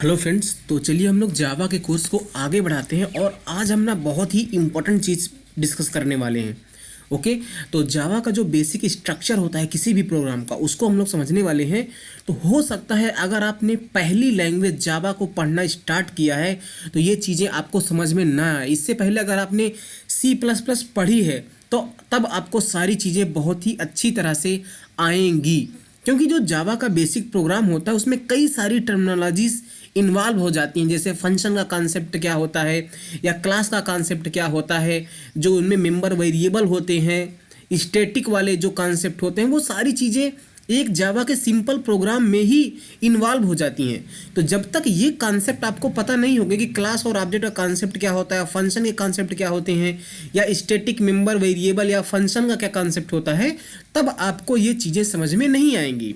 Hello friends, तो चलिए हम लोग जावा के कोर्स को आगे बढ़ाते हैं और आज हम ना बहुत ही इम्पोर्टेंट चीज़ डिस्कस करने वाले हैं। ओके, तो जावा का जो बेसिक स्ट्रक्चर होता है किसी भी प्रोग्राम का, उसको हम लोग समझने वाले हैं। तो हो सकता है अगर आपने पहली लैंग्वेज जावा को पढ़ना स्टार्ट किया है तो ये चीज़ें आपको समझ में ना आए। इससे पहले अगर आपने C++ पढ़ी है तो तब आपको सारी चीज़ें बहुत ही अच्छी तरह से आएंगी, क्योंकि जो जावा का बेसिक प्रोग्राम होता है उसमें कई सारी टर्मिनोलॉजीज इन्वॉल्व हो जाती हैं। जैसे फंक्शन का कॉन्सेप्ट क्या होता है या क्लास का कॉन्सेप्ट क्या होता है, जो उनमें मेंबर वेरिएबल होते हैं, स्टैटिक वाले जो कॉन्सेप्ट होते हैं, वो सारी चीज़ें एक जावा के सिंपल प्रोग्राम में ही इन्वॉल्व हो जाती हैं। तो जब तक ये कॉन्सेप्ट आपको पता नहीं होगा कि क्लास और ऑब्जेक्ट का कॉन्सेप्ट क्या होता है, फंक्शन के कॉन्सेप्ट क्या होते हैं, या स्टैटिक मेंबर वेरिएबल या फंक्शन का क्या कॉन्सेप्ट होता है, तब आपको ये चीज़ें समझ में नहीं आएंगी,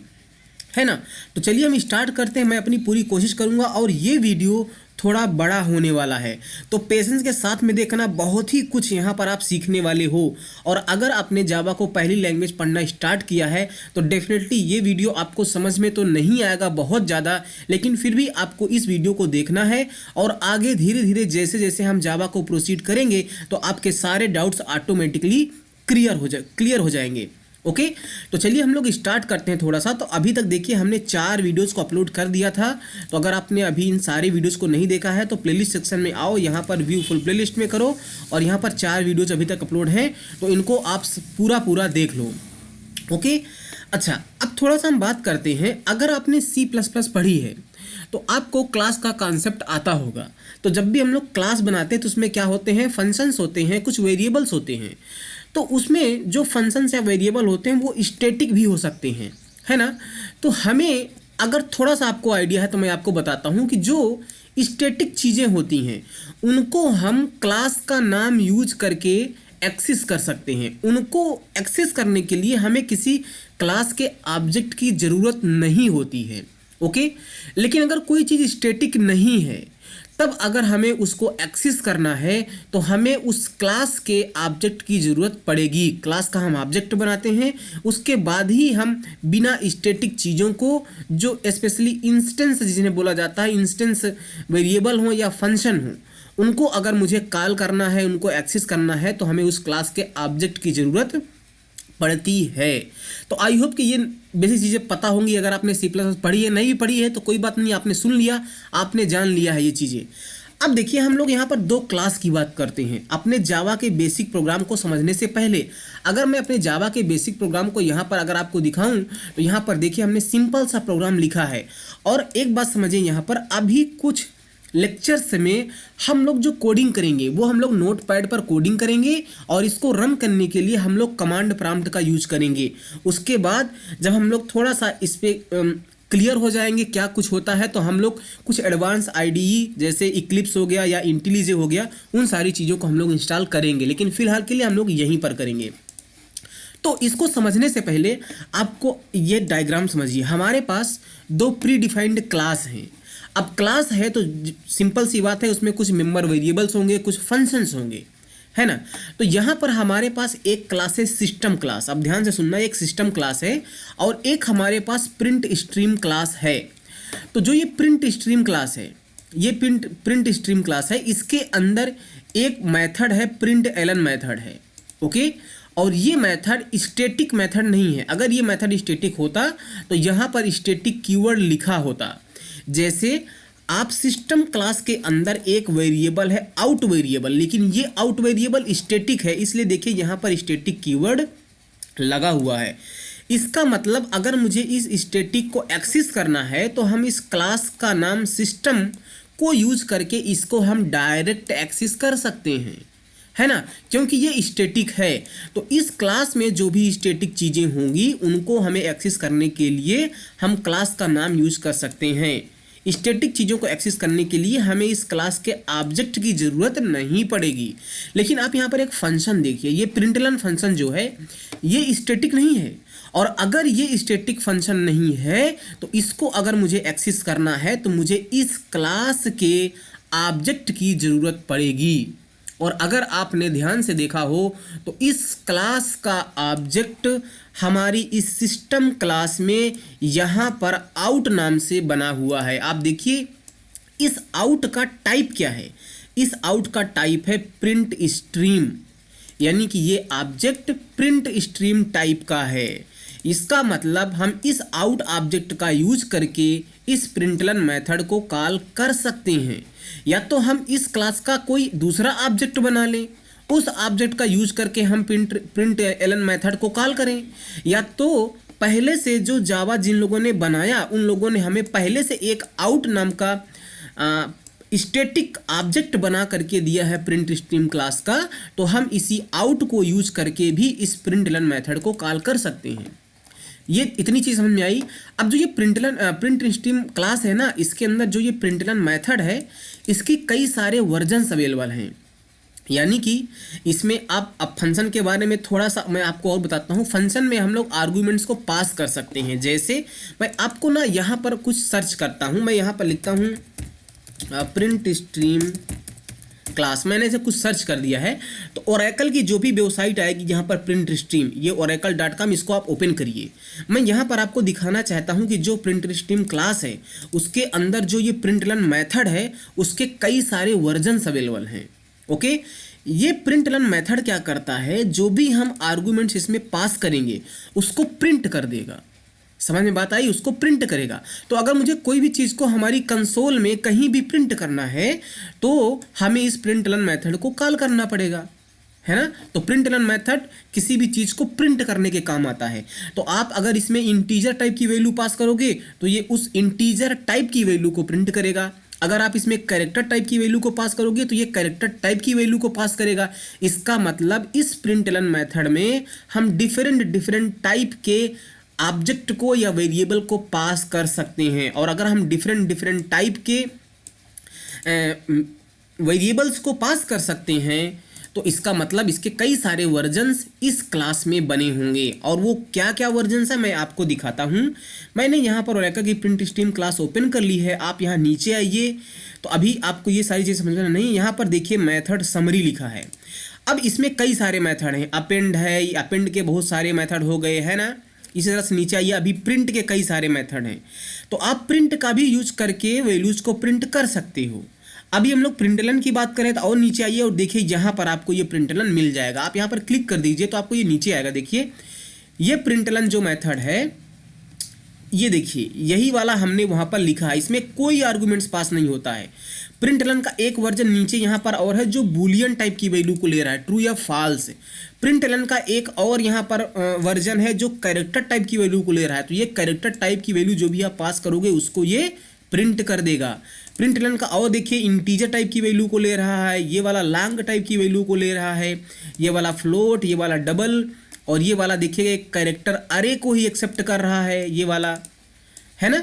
है ना। तो चलिए हम स्टार्ट करते हैं। मैं अपनी पूरी कोशिश करूंगा और ये वीडियो थोड़ा बड़ा होने वाला है, तो पेशेंस के साथ में देखना, बहुत ही कुछ यहाँ पर आप सीखने वाले हो। और अगर आपने जावा को पहली लैंग्वेज पढ़ना स्टार्ट किया है तो डेफिनेटली ये वीडियो आपको समझ में तो नहीं आएगा बहुत ज़्यादा, लेकिन फिर भी आपको इस वीडियो को देखना है और आगे धीरे धीरे जैसे जैसे हम जावा को प्रोसीड करेंगे तो आपके सारे डाउट्स ऑटोमेटिकली क्लियर हो जाएंगे। ओके, तो चलिए हम लोग स्टार्ट करते हैं थोड़ा सा। तो अभी तक देखिए हमने 4 वीडियोस को अपलोड कर दिया था, तो अगर आपने अभी इन सारे वीडियोस को नहीं देखा है तो प्लेलिस्ट सेक्शन में आओ, यहाँ पर व्यू फुल प्लेलिस्ट में करो और यहाँ पर 4 वीडियोस अभी तक अपलोड हैं, तो इनको आप पूरा देख लो। ओके, अच्छा, अब थोड़ा सा हम बात करते हैं। अगर आपने C++ पढ़ी है तो आपको क्लास का कॉन्सेप्ट आता होगा। तो जब भी हम लोग क्लास बनाते हैं तो उसमें क्या होते हैं, फंक्शंस होते हैं, कुछ वेरिएबल्स होते हैं। तो उसमें जो फंक्शंस या वेरिएबल होते हैं वो स्टैटिक भी हो सकते हैं, है ना। तो हमें अगर थोड़ा सा आपको आइडिया है तो मैं आपको बताता हूँ कि जो स्टैटिक चीज़ें होती हैं उनको हम क्लास का नाम यूज करके एक्सेस कर सकते हैं। उनको एक्सेस करने के लिए हमें किसी क्लास के ऑब्जेक्ट की ज़रूरत नहीं होती है। ओके, लेकिन अगर कोई चीज़ स्टैटिक नहीं है तब अगर हमें उसको एक्सेस करना है तो हमें उस क्लास के ऑब्जेक्ट की ज़रूरत पड़ेगी। क्लास का हम ऑब्जेक्ट बनाते हैं, उसके बाद ही हम बिना स्टैटिक चीज़ों को, जो स्पेशली इंस्टेंस जिन्हें बोला जाता है, इंस्टेंस वेरिएबल हो या फंक्शन हो, उनको अगर मुझे कॉल करना है, उनको एक्सेस करना है तो हमें उस क्लास के ऑब्जेक्ट की ज़रूरत पड़ती है। तो आई होप कि ये बेसिक चीज़ें पता होंगी। अगर आपने C++ पढ़ी है, नहीं पढ़ी है तो कोई बात नहीं, आपने सुन लिया, आपने जान लिया है ये चीज़ें। अब देखिए हम लोग यहाँ पर 2 क्लास की बात करते हैं अपने जावा के बेसिक प्रोग्राम को समझने से पहले। अगर मैं अपने जावा के बेसिक प्रोग्राम को यहाँ पर अगर आपको दिखाऊं तो यहाँ पर देखिए हमने सिंपल सा प्रोग्राम लिखा है। और एक बात समझिए, यहाँ पर अभी कुछ लेक्चर्स में हम लोग जो कोडिंग करेंगे वो हम लोग नोटपैड पर कोडिंग करेंगे और इसको रन करने के लिए हम लोग कमांड प्रॉम्प्ट का यूज करेंगे। उसके बाद जब हम लोग थोड़ा सा इस पर क्लियर हो जाएंगे क्या कुछ होता है तो हम लोग कुछ एडवांस IDE जैसे इक्लिप्स हो गया या इंटेलिजे हो गया, उन सारी चीज़ों को हम लोग इंस्टॉल करेंगे, लेकिन फिलहाल के लिए हम लोग यहीं पर करेंगे। तो इसको समझने से पहले आपको ये डायग्राम समझिए। हमारे पास 2 प्री डिफाइंड क्लास हैं। अब क्लास है तो सिंपल सी बात है, उसमें कुछ मेंबर वेरिएबल्स होंगे, कुछ फंक्शंस होंगे, है ना। तो यहाँ पर हमारे पास एक क्लास है सिस्टम क्लास। अब ध्यान से सुनना, एक सिस्टम क्लास है और एक हमारे पास प्रिंट स्ट्रीम क्लास है। तो जो ये प्रिंट स्ट्रीम क्लास है, ये प्रिंट स्ट्रीम क्लास है, इसके अंदर एक मेथड है, प्रिंट एलन मेथड है। ओके, और ये मेथड स्टैटिक मेथड नहीं है। अगर ये मेथड स्टैटिक होता तो यहाँ पर स्टैटिक कीवर्ड लिखा होता। जैसे आप सिस्टम क्लास के अंदर एक वेरिएबल है आउट वेरिएबल, लेकिन ये आउट वेरिएबल स्टैटिक है, इसलिए देखिए यहाँ पर स्टैटिक कीवर्ड लगा हुआ है। इसका मतलब अगर मुझे इस स्टैटिक को एक्सेस करना है तो हम इस क्लास का नाम सिस्टम को यूज करके इसको हम डायरेक्ट एक्सेस कर सकते हैं, है ना, क्योंकि ये स्टैटिक है। तो इस क्लास में जो भी स्टैटिक चीज़ें होंगी उनको हमें एक्सेस करने के लिए हम क्लास का नाम यूज कर सकते हैं। स्टैटिक चीज़ों को एक्सेस करने के लिए हमें इस क्लास के ऑब्जेक्ट की ज़रूरत नहीं पड़ेगी। लेकिन आप यहाँ पर एक फंक्शन देखिए, ये प्रिंटलन फंक्शन जो है ये स्टैटिक नहीं है। और अगर ये स्टैटिक फंक्शन नहीं है तो इसको अगर मुझे एक्सेस करना है तो मुझे इस क्लास के ऑब्जेक्ट की ज़रूरत पड़ेगी। और अगर आपने ध्यान से देखा हो तो इस क्लास का ऑब्जेक्ट हमारी इस सिस्टम क्लास में यहाँ पर आउट नाम से बना हुआ है। आप देखिए इस आउट का टाइप क्या है? इस आउट का टाइप है प्रिंट स्ट्रीम, यानी कि ये ऑब्जेक्ट प्रिंट स्ट्रीम टाइप का है। इसका मतलब हम इस आउट ऑब्जेक्ट का यूज करके इस प्रिंटलन मेथड को कॉल कर सकते हैं। या तो हम इस क्लास का कोई दूसरा ऑब्जेक्ट बना लें, उस ऑब्जेक्ट का यूज करके हम प्रिंट एलन मेथड को कॉल करें, या तो पहले से जो जावा जिन लोगों ने बनाया उन लोगों ने हमें पहले से एक आउट नाम का स्टैटिक ऑब्जेक्ट बना करके दिया है प्रिंट स्ट्रीम क्लास का, तो हम इसी आउट को यूज करके भी इस प्रिंटलन मेथड को कॉल कर सकते हैं। ये इतनी चीज़ समझ में आई। अब जो ये प्रिंट स्ट्रीम क्लास है ना, इसके अंदर जो ये प्रिंटलन मेथड है इसकी कई सारे वर्जन्स अवेलेबल हैं। यानी कि इसमें आप अब फंक्शन के बारे में थोड़ा सा मैं आपको और बताता हूँ। फंक्शन में हम लोग आर्गूमेंट्स को पास कर सकते हैं। जैसे मैं आपको ना यहाँ पर कुछ सर्च करता हूँ, मैं यहाँ पर लिखता हूँ प्रिंट स्ट्रीम क्लास, मैंने इसे कुछ सर्च कर दिया है तो ओरेकल की जो भी वेबसाइट आएगी यहाँ पर प्रिंट स्ट्रीम, ये oracle.com, इसको आप ओपन करिए। मैं यहाँ पर आपको दिखाना चाहता हूँ कि जो प्रिंट स्ट्रीम क्लास है उसके अंदर जो ये प्रिंटलन मेथड है उसके कई सारे वर्जन्स अवेलेबल हैं। ओके, ये प्रिंटलन मेथड क्या करता है, जो भी हम आर्गूमेंट्स इसमें पास करेंगे उसको प्रिंट कर देगा। समझ में बात आई? उसको प्रिंट करेगा। तो अगर मुझे कोई भी चीज़ को हमारी कंसोल में कहीं भी प्रिंट करना है तो हमें इस प्रिंटलन मेथड को कॉल करना पड़ेगा, है ना। तो प्रिंटलन मेथड किसी भी चीज़ को प्रिंट करने के काम आता है। तो आप अगर इसमें इंटीजर टाइप की वैल्यू पास करोगे तो ये उस इंटीजर टाइप की वैल्यू को प्रिंट करेगा। अगर आप इसमें कैरेक्टर टाइप की वैल्यू को पास करोगे तो ये कैरेक्टर टाइप की वैल्यू को पास करेगा। इसका मतलब इस प्रिंटलन मेथड में हम डिफरेंट टाइप के ऑब्जेक्ट को या वेरिएबल को पास कर सकते हैं। और अगर हम डिफरेंट टाइप के वेरिएबल्स को पास कर सकते हैं तो इसका मतलब इसके कई सारे वर्जन्स इस क्लास में बने होंगे। और वो क्या क्या वर्जन्स है मैं आपको दिखाता हूँ। मैंने यहाँ पर oracle की प्रिंट स्ट्रीम क्लास ओपन कर ली है। आप यहाँ नीचे आइए तो अभी आपको ये सारी चीज़ समझना नहीं। यहाँ पर देखिए मेथड समरी लिखा है। अब इसमें कई सारे मेथड हैं, अपेंड है, अपेंड के बहुत सारे मेथड हो गए, है ना। इसी तरह से नीचे आइए, अभी प्रिंट के कई सारे मेथड हैं। तो आप प्रिंट का भी यूज करके वैल्यूज को प्रिंट कर सकते हो। अभी हम लोग प्रिंटलन की बात करें तो और नीचे आइए और देखिए यहाँ पर आपको ये प्रिंटलन मिल जाएगा। आप यहाँ पर क्लिक कर दीजिए तो आपको ये नीचे आएगा। देखिए ये प्रिंटलन जो मेथड है, ये देखिए यही वाला हमने वहाँ पर लिखा है। इसमें कोई आर्गूमेंट्स पास नहीं होता है। प्रिंटलन का एक वर्जन नीचे यहाँ पर और है जो बूलियन टाइप की वैल्यू को ले रहा है, ट्रू या फॉल्स। प्रिंटलन का एक और यहाँ पर वर्जन है जो कैरेक्टर टाइप की वैल्यू को ले रहा है। तो ये कैरेक्टर टाइप की वैल्यू जो भी आप पास करोगे उसको ये प्रिंट कर देगा। प्रिंटलन का और देखिए इंटीजर टाइप की वैल्यू को ले रहा है, ये वाला लॉन्ग टाइप की वैल्यू को ले रहा है, ये वाला फ्लोट, ये वाला डबल, और ये वाला देखिएगा एक कैरेक्टर अरे को ही एक्सेप्ट कर रहा है, ये वाला, है ना।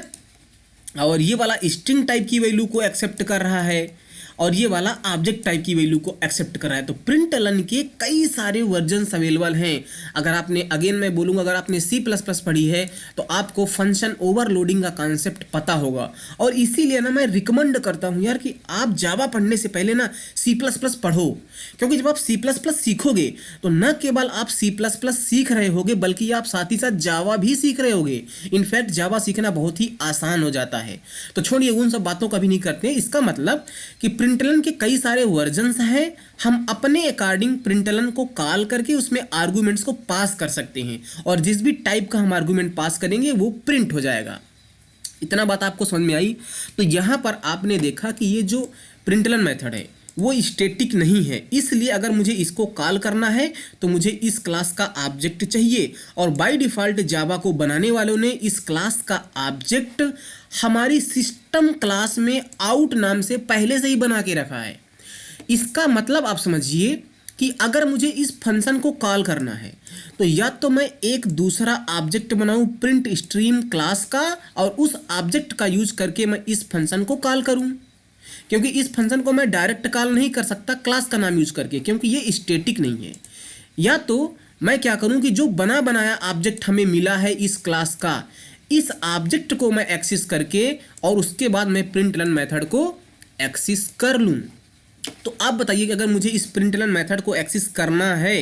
और ये वाला स्ट्रिंग टाइप की वैल्यू को एक्सेप्ट कर रहा है, और ये वाला ऑब्जेक्ट टाइप की वैल्यू को एक्सेप्ट कर रहा है। तो प्रिंटलन के कई सारे वर्जन्स अवेलेबल हैं। अगर आपने, अगेन मैं बोलूँगा, अगर आपने C++ पढ़ी है तो आपको फंक्शन ओवरलोडिंग का कॉन्सेप्ट पता होगा। और इसीलिए ना मैं रिकमेंड करता हूँ यार कि आप जावा पढ़ने से पहले ना C++ पढ़ो, क्योंकि जब आप C++ सीखोगे तो न केवल आप C++ सीख रहे होगे बल्कि आप साथ ही साथ जावा भी सीख रहे होगे। इनफैक्ट जावा सीखना बहुत ही आसान हो जाता है। तो छोड़िए उन सब बातों का भी नहीं करते हैं। इसका मतलब कि प्रिंटलन के कई सारे वर्जन्स हैं। हम अपने अकॉर्डिंग प्रिंटलन को कॉल करके उसमें आर्गूमेंट्स को पास कर सकते हैं, और जिस भी टाइप का हम आर्गूमेंट पास करेंगे वो प्रिंट हो जाएगा। इतना बात आपको समझ में आई। तो यहाँ पर आपने देखा कि ये जो प्रिंटलन मेथड है वो स्टैटिक नहीं है, इसलिए अगर मुझे इसको कॉल करना है तो मुझे इस क्लास का ऑब्जेक्ट चाहिए। और बाय डिफ़ॉल्ट जावा को बनाने वालों ने इस क्लास का ऑब्जेक्ट हमारी सिस्टम क्लास में आउट नाम से पहले से ही बना के रखा है। इसका मतलब आप समझिए कि अगर मुझे इस फंक्शन को कॉल करना है तो या तो मैं एक दूसरा ऑब्जेक्ट बनाऊं प्रिंट स्ट्रीम क्लास का, और उस ऑब्जेक्ट का यूज करके मैं इस फंक्शन को कॉल करूं, क्योंकि इस फंक्शन को मैं डायरेक्ट कॉल नहीं कर सकता क्लास का नाम यूज करके, क्योंकि ये स्टैटिक नहीं है। या तो मैं क्या करूं कि जो बना बनाया ऑब्जेक्ट हमें मिला है इस क्लास का, इस ऑब्जेक्ट को मैं एक्सेस करके और उसके बाद मैं प्रिंटलन मेथड को एक्सेस कर लूं। तो आप बताइए कि अगर मुझे इस प्रिंटलन मेथड को एक्सेस करना है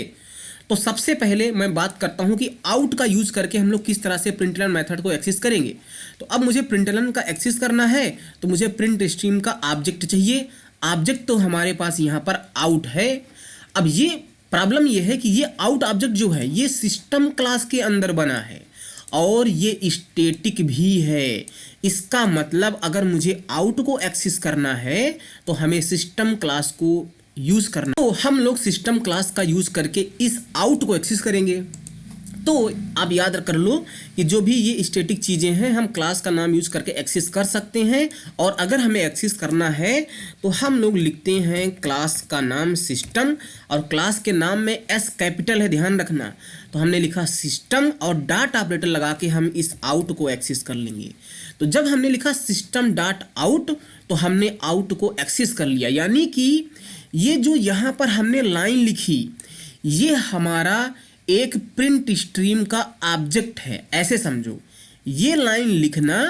तो सबसे पहले मैं बात करता हूं कि आउट का यूज करके हम लोग किस तरह से प्रिंटलन मेथड को एक्सेस करेंगे। तो अब मुझे प्रिंटलन का एक्सेस करना है तो मुझे प्रिंट स्ट्रीम का ऑब्जेक्ट चाहिए। ऑब्जेक्ट तो हमारे पास यहाँ पर आउट है। अब ये प्रॉब्लम ये है कि ये आउट ऑब्जेक्ट जो है ये सिस्टम क्लास के अंदर बना है और ये स्टैटिक भी है। इसका मतलब अगर मुझे आउट को एक्सेस करना है तो हमें सिस्टम क्लास को यूज करना। तो हम लोग सिस्टम क्लास का यूज करके इस आउट को एक्सेस करेंगे। तो आप याद कर लो कि जो भी ये स्टैटिक चीज़ें हैं हम क्लास का नाम यूज करके एक्सेस कर सकते हैं। और अगर हमें एक्सेस करना है तो हम लोग लिखते हैं क्लास का नाम सिस्टम और क्लास के नाम में एस कैपिटल है, ध्यान रखना। तो हमने लिखा सिस्टम और डॉट ऑपरेटर लगा के हम इस आउट को एक्सेस कर लेंगे। तो जब हमने लिखा सिस्टम डॉट आउट तो हमने आउट को एक्सेस कर लिया। यानी कि ये जो यहाँ पर हमने लाइन लिखी ये हमारा एक प्रिंट स्ट्रीम का ऑब्जेक्ट है, ऐसे समझो। ये लाइन लिखना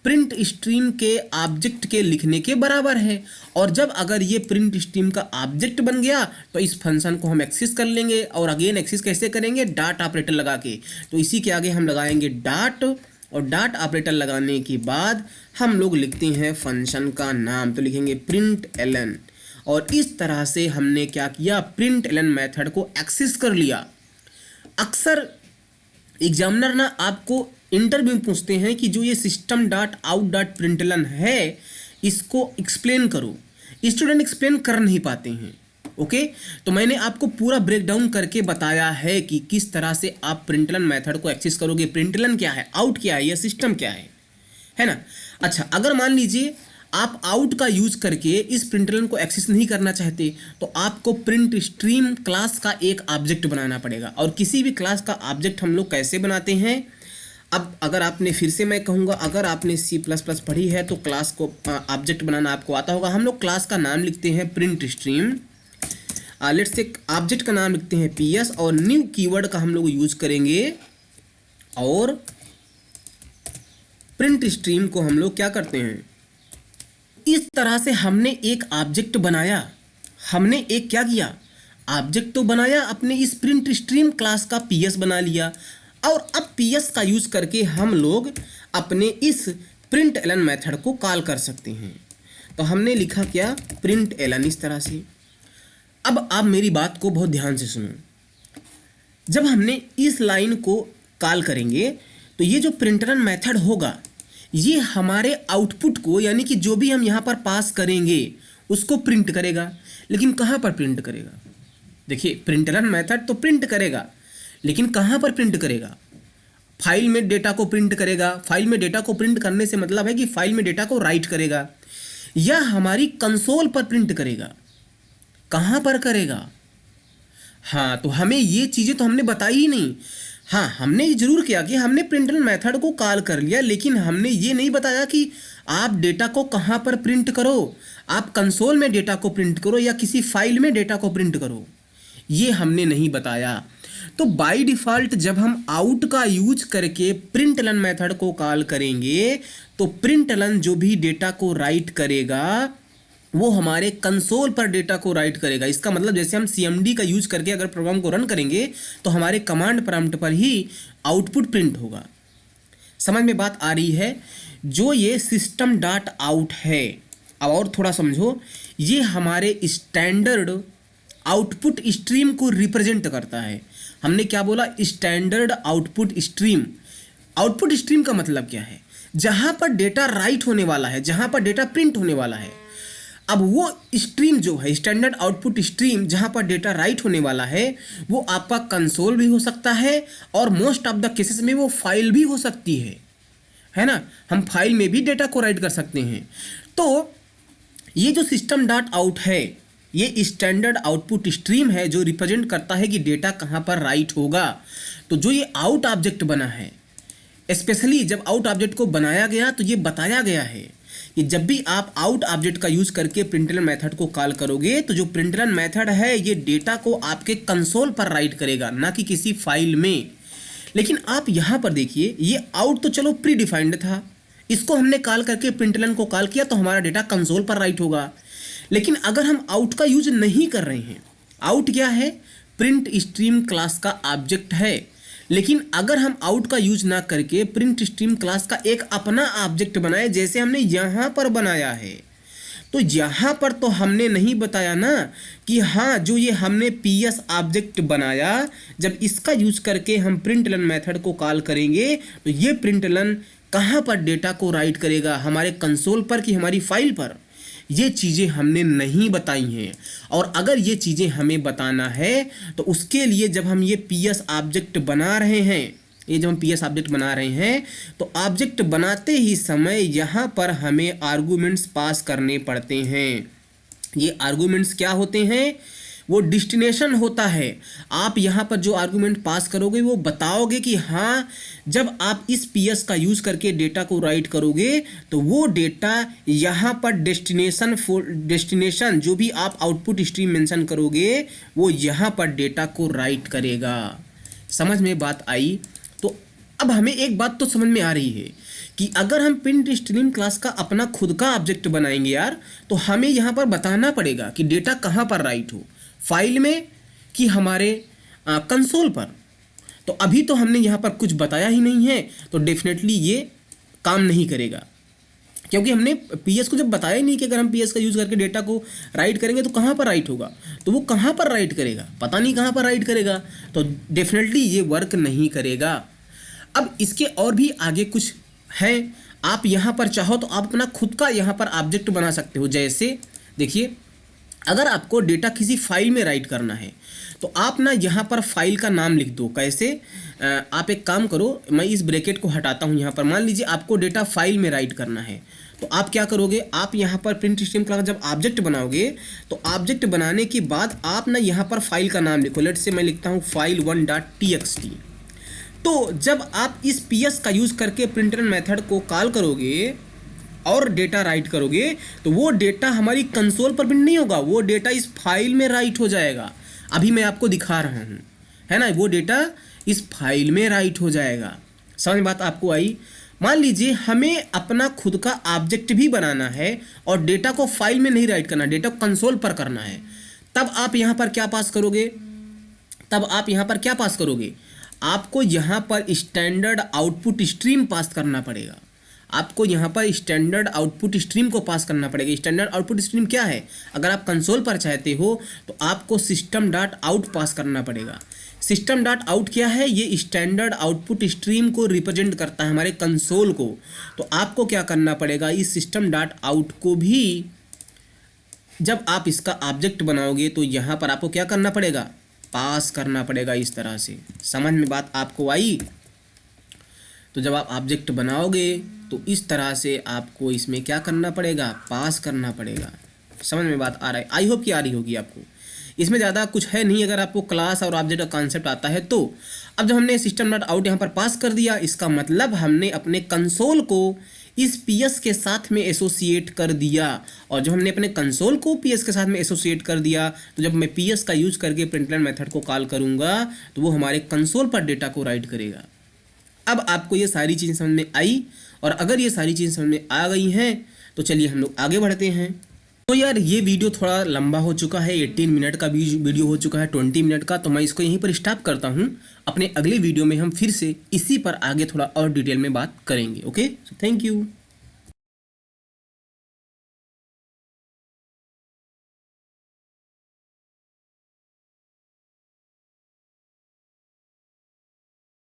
प्रिंट स्ट्रीम के ऑब्जेक्ट के लिखने के बराबर है। और जब अगर ये प्रिंट स्ट्रीम का ऑब्जेक्ट बन गया तो इस फंक्शन को हम एक्सेस कर लेंगे। और अगेन एक्सेस कैसे करेंगे? डॉट ऑपरेटर लगा के। तो इसी के आगे हम लगाएंगे डॉट और डॉट ऑपरेटर लगाने के बाद हम लोग लिखते हैं फंक्शन का नाम। तो लिखेंगे प्रिंट एलन। और इस तरह से हमने क्या किया? प्रिंट एलन मेथड को एक्सेस कर लिया। अक्सर एग्जामिनर ना आपको इंटरव्यू में पूछते हैं कि जो ये system dot out dot println है इसको एक्सप्लेन करो। स्टूडेंट एक्सप्लेन कर नहीं पाते हैं। ओके, तो मैंने आपको पूरा ब्रेक डाउन करके बताया है कि किस तरह से आप प्रिंटलन मेथड को एक्सेस करोगे। प्रिंटलन क्या है, आउट क्या है, या सिस्टम क्या है ना। अच्छा, अगर मान लीजिए आप आउट का यूज करके इस प्रिंटलन को एक्सेस नहीं करना चाहते तो आपको प्रिंट स्ट्रीम क्लास का एक ऑब्जेक्ट बनाना पड़ेगा। और किसी भी क्लास का ऑब्जेक्ट हम लोग कैसे बनाते हैं? अब अगर आपने, फिर से मैं कहूँगा, अगर आपने C++ पढ़ी है तो क्लास को ऑब्जेक्ट बनाना आपको आता होगा। हम लोग क्लास का नाम लिखते हैं print stream, let's say object का नाम लिखते हैं PS और न्यू कीवर्ड का हम लोग यूज करेंगे। और प्रिंट स्ट्रीम को हम लोग क्या करते हैं, इस तरह से हमने एक ऑब्जेक्ट बनाया। हमने एक क्या किया, ऑब्जेक्ट तो बनाया, अपने इस प्रिंट स्ट्रीम क्लास का PS बना लिया। और अब PS का यूज करके हम लोग अपने इस प्रिंट एलन मेथड को कॉल कर सकते हैं। तो हमने लिखा क्या, प्रिंट एलन, इस तरह से। अब आप मेरी बात को बहुत ध्यान से सुनो। जब हमने इस लाइन को कॉल करेंगे तो ये जो प्रिंट एलन मेथड होगा ये हमारे आउटपुट को, यानी कि जो भी हम यहाँ पर पास करेंगे उसको प्रिंट करेगा। लेकिन कहाँ पर प्रिंट करेगा? देखिए, प्रिंटलन मेथड तो प्रिंट करेगा, लेकिन कहाँ पर प्रिंट करेगा? फाइल में डेटा को प्रिंट करेगा। फाइल में डेटा को प्रिंट करने से मतलब है कि फाइल में डेटा को राइट करेगा, या हमारी कंसोल पर प्रिंट करेगा। कहाँ पर करेगा? हाँ, तो हमें ये चीज़ें तो हमने बताई ही नहीं। हाँ, हमने ये जरूर किया कि हमने प्रिंटलन मेथड को कॉल कर लिया, लेकिन हमने ये नहीं बताया कि आप डेटा को कहाँ पर प्रिंट करो। आप कंसोल में डेटा को प्रिंट करो या किसी फाइल में डेटा को प्रिंट करो, ये हमने नहीं बताया। तो बाय डिफ़ॉल्ट जब हम आउट का यूज करके प्रिंटलन मेथड को कॉल करेंगे तो प्रिंटलन जो भी डेटा को राइट करेगा वो हमारे कंसोल पर डेटा को राइट करेगा। इसका मतलब जैसे हम CMD का यूज करके अगर प्रोग्राम को रन करेंगे तो हमारे कमांड प्रॉम्प्ट पर ही आउटपुट प्रिंट होगा। समझ में बात आ रही है? जो ये सिस्टम डॉट आउट है, अब और थोड़ा समझो, ये हमारे स्टैंडर्ड आउटपुट स्ट्रीम को रिप्रेजेंट करता है। हमने क्या बोला? Standard output stream. Output stream का मतलब क्या है? जहाँ पर डेटा राइट होने वाला है, जहाँ पर डेटा प्रिंट होने वाला है। अब वो स्ट्रीम जो है, स्टैंडर्ड आउटपुट स्ट्रीम, जहाँ पर डेटा राइट होने वाला है वो आपका कंसोल भी हो सकता है और मोस्ट ऑफ द केसेस में वो फाइल भी हो सकती है ना। हम फाइल में भी डेटा को राइट कर सकते हैं। तो ये जो सिस्टम डॉट आउट है ये स्टैंडर्ड आउटपुट स्ट्रीम है जो रिप्रेजेंट करता है कि डेटा कहाँ पर राइट होगा। तो जो ये आउट ऑब्जेक्ट बना है, स्पेशली जब आउट ऑब्जेक्ट को बनाया गया तो ये बताया गया है कि जब भी आप आउट ऑब्जेक्ट का यूज करके प्रिंटलन मेथड को कॉल करोगे तो जो प्रिंटलन मेथड है ये डेटा को आपके कंसोल पर राइट करेगा, ना कि किसी फाइल में। लेकिन आप यहाँ पर देखिए, ये आउट तो चलो प्री डिफाइंड था, इसको हमने कॉल करके प्रिंटलन को कॉल किया तो हमारा डेटा कंसोल पर राइट होगा। लेकिन अगर हम आउट का यूज नहीं कर रहे हैं, आउट क्या है? प्रिंट स्ट्रीम क्लास का ऑब्जेक्ट है। लेकिन अगर हम आउट का यूज ना करके प्रिंट स्ट्रीम क्लास का एक अपना ऑब्जेक्ट बनाए जैसे हमने यहाँ पर बनाया है, तो यहाँ पर तो हमने नहीं बताया ना कि हाँ जो ये हमने पीएस ऑब्जेक्ट बनाया, जब इसका यूज करके हम प्रिंटलन मेथड को कॉल करेंगे तो ये प्रिंटलन कहाँ पर डेटा को राइट करेगा, हमारे कंसोल पर कि हमारी फाइल पर। ये चीज़ें हमने नहीं बताई हैं। और अगर ये चीज़ें हमें बताना है तो उसके लिए जब हम ये पीएस ऑब्जेक्ट बना रहे हैं, ये जब हम पीएस ऑब्जेक्ट बना रहे हैं तो ऑब्जेक्ट बनाते ही समय यहाँ पर हमें आर्गूमेंट्स पास करने पड़ते हैं। ये आर्गूमेंट्स क्या होते हैं? वो डेस्टिनेशन होता है। आप यहाँ पर जो आर्गूमेंट पास करोगे वो बताओगे कि हाँ जब आप इस पीएस का यूज़ करके डेटा को राइट करोगे तो वो डेटा यहाँ पर डेस्टिनेशन जो भी आप आउटपुट स्ट्रीम मेंशन करोगे वो यहाँ पर डेटा को राइट करेगा। समझ में बात आई? तो अब हमें एक बात तो समझ में आ रही है कि अगर हम प्रिंट स्ट्रीम क्लास का अपना खुद का ऑब्जेक्ट बनाएंगे यार, तो हमें यहाँ पर बताना पड़ेगा कि डेटा कहाँ पर राइट हो, फाइल में कि हमारे कंसोल पर। तो अभी तो हमने यहाँ पर कुछ बताया ही नहीं है, तो डेफिनेटली ये काम नहीं करेगा, क्योंकि हमने पीएस को जब बताया ही नहीं कि अगर हम पीएस का यूज़ करके डेटा को राइट करेंगे तो कहाँ पर राइट होगा, तो वो कहाँ पर राइट करेगा, पता नहीं कहाँ पर राइट करेगा, तो डेफिनेटली ये वर्क नहीं करेगा। अब इसके और भी आगे कुछ है। आप यहाँ पर चाहो तो आप अपना खुद का यहाँ पर ऑब्जेक्ट बना सकते हो। जैसे देखिए, अगर आपको डेटा किसी फाइल में राइट करना है तो आप ना यहाँ पर फाइल का नाम लिख दो। कैसे? आप एक काम करो, मैं इस ब्रैकेट को हटाता हूँ। यहाँ पर मान लीजिए आपको डेटा फाइल में राइट करना है, तो आप क्या करोगे, आप यहाँ पर प्रिंट स्ट्रीम क्लास जब ऑब्जेक्ट बनाओगे तो ऑब्जेक्ट बनाने के बाद आप ना यहाँ पर फाइल का नाम लिखो। लेट्स से मैं लिखता हूँ file1.txt। तो जब आप इस पीएस का यूज़ करके प्रिंटलन मेथड को कॉल करोगे और डेटा राइट करोगे तो वो डेटा हमारी कंसोल पर प्रिंट नहीं होगा, वो डेटा इस फाइल में राइट हो जाएगा। अभी मैं आपको दिखा रहा हूँ, है ना, वो डेटा इस फाइल में राइट हो जाएगा। समझ बात आपको आई? मान लीजिए हमें अपना खुद का ऑब्जेक्ट भी बनाना है और डेटा को फाइल में नहीं राइट करना, डेटा को कंसोल पर करना है, तब आप यहाँ पर क्या पास करोगे? आपको यहाँ पर स्टैंडर्ड आउटपुट स्ट्रीम पास करना पड़ेगा। आपको यहाँ पर स्टैंडर्ड आउटपुट स्ट्रीम को पास करना पड़ेगा। स्टैंडर्ड आउटपुट स्ट्रीम क्या है? अगर आप कंसोल पर चाहते हो तो आपको सिस्टम डॉट आउट पास करना पड़ेगा। सिस्टम डॉट आउट क्या है? ये स्टैंडर्ड आउटपुट स्ट्रीम को रिप्रेजेंट करता है, हमारे कंसोल को। तो आपको क्या करना पड़ेगा, इस सिस्टम डॉट आउट को भी जब आप इसका ऑब्जेक्ट बनाओगे तो यहाँ पर आपको क्या करना पड़ेगा, पास करना पड़ेगा इस तरह से। समझ में बात आपको आई? तो जब आप ऑब्जेक्ट बनाओगे तो इस तरह से आपको इसमें क्या करना पड़ेगा, पास करना पड़ेगा। समझ में बात आ रहा है? आई होप कि आ रही होगी आपको। इसमें ज़्यादा कुछ है नहीं, अगर आपको क्लास और ऑब्जेक्ट का कॉन्सेप्ट आता है तो। अब जब हमने सिस्टम डॉट आउट यहाँ पर पास कर दिया, इसका मतलब हमने अपने कंसोल को इस पीएस के साथ में एसोसिएट कर दिया। और जब हमने अपने कंसोल को पीएस के साथ में एसोसिएट कर दिया तो जब मैं पीएस का यूज़ करके प्रिंटलन मेथड को कॉल करूँगा तो वो हमारे कंसोल पर डेटा को राइट करेगा। अब आपको ये सारी चीज़ें समझ में आई, और अगर ये सारी चीज़ें समझ में आ गई हैं तो चलिए हम लोग आगे बढ़ते हैं। तो यार ये वीडियो थोड़ा लंबा हो चुका है, 18 मिनट का भी वीडियो हो चुका है, 20 मिनट का, तो मैं इसको यहीं पर स्टॉप करता हूँ। अपने अगले वीडियो में हम फिर से इसी पर आगे थोड़ा और डिटेल में बात करेंगे। Okay, thank you.